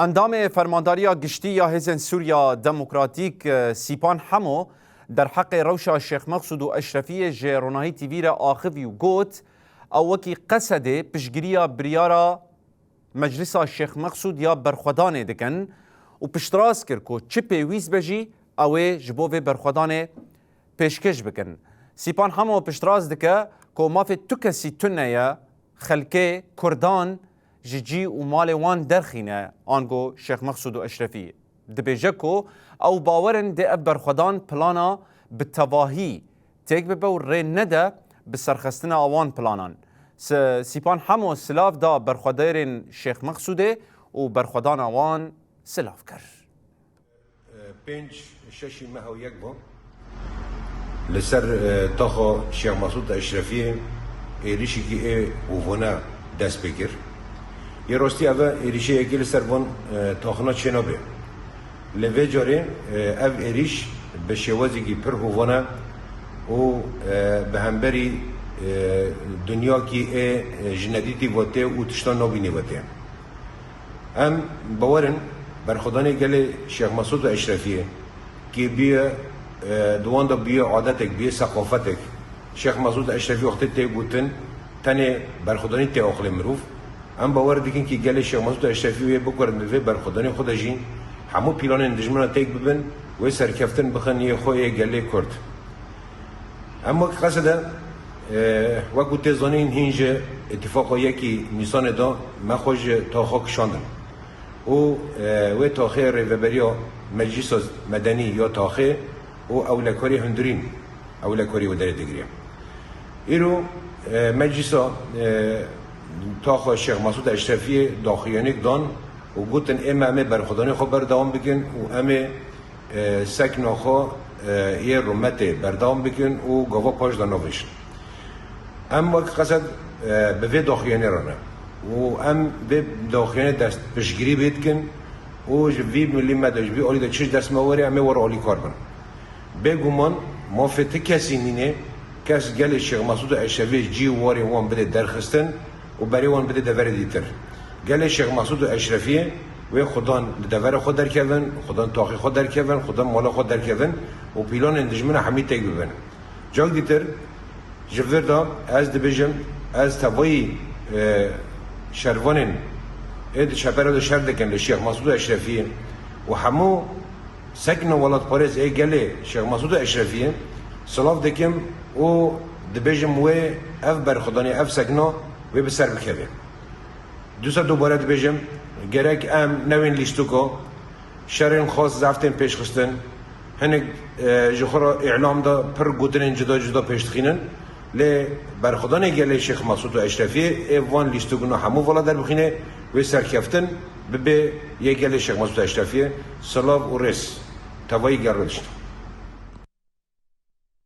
اندام فرمانداری گشتی یا حزب سوریا دموکراتیک سیپان حمو در حق روشا شیخ مقصود و اشرفی جروناهی تیوی را آخوی و گوت او وکی قصد پشگیری بریارا مجلس شیخ مقصود یا برخودان دکن و پشتراز کر که چه پیویز بجی اوه جبوه برخودان پیشکش بکن. سیپان حمو پشتراز دکه که مافی تو کسی تنه خلکه کردان جی و مال وان درخینه آنگو شیخ مقصود و اشرفی دبیجه کو او باورن ده برخودان پلانا بتواهی تیک ببه و ری نده بسرخستن آوان پلانان. سیپان حمو سلاف دا برخودارین شیخ مقصوده و برخودان آوان سلاف کر. 5-6 ماه و یک با لسر تاخو شیخ مقصود اشرفی ایریشی که اوونا دست بکر یه راستی اوه ایریشه یکی لسر وان تاخنا چنابه لوه جاره او ایریش به شوازی که پر هوانا و به همبری دنیا که جندیتی واته و تشتان نابینی واته هم باورن برخودانی گل شیخ مقصود اشرفیه که بیا دوان دا بیا عادتک بیا ثقافتک شیخ مقصود اشرفی وقتی تی بودن تنه برخودانی تی آخل مروف هم باور دیگن که گل شیخ مقصود اشرفی بکرن به برخودانی خود جین همو پیلان اندجمن تیک ببن و سرکفتن بخن یه خوی گله کرد اما قصده وقتی تزانین هنج اتفاق یکی نیسان دا ما خوش تا خاک شاندم و تاخیر ریوبریا مجلس مدنی یا تاخیر و اولکاری هندرین اولکاری و داره دیگریم ایرو مجلس تاخ شیخ مقصود اشرفی داخلیانیک دان و گوتن امه برخودانی خو بردام بکن و امه سکن خو یه رومت بردام بکن و گوا پاش دانوش اما قصد به داخلیانی رانه و ام به داخلیانی دست پشگیری بید کن و جوی ملی مداج بی آلی دا چش دست مواری امه ور آلی کار بن بگومان مافته کسی نینه کس گل شیخ مقصود اشرفی جی واری وان بده درخستن و برای وان بده دور دیتر گل شیخ مقصود اشرفی و خدان دور خود در کردن خدان تاخی خود در کردن خدان مالا خود در کردن و پیلان اندجمن حمید تگ ببن جاگ دیتر جفر دا از دبیجم از توایی شروانن اید شپره دا شر دکن لشیخ مقصود اشرفی و همو سکن ولاد پاریس ای گل شیخ مقصود اشرفی سلاف دکم و دبیجم و اف برخدانی اف سکنا و بسر بکره دوستا دوباره دبیجم گرک ام نوین لیستو که شرین خاص زفتن پیش خستن هنگ جخورا اعلام دا پر گوتنین جدا جدا پیش تخینن لی برخدانی گله شیخ مقصود اشرفی ایوان لیستو گنو همو والا در بخینه و سرکفتن به یه گله شیخ مقصود اشرفی سلاف و رس توایی گردشت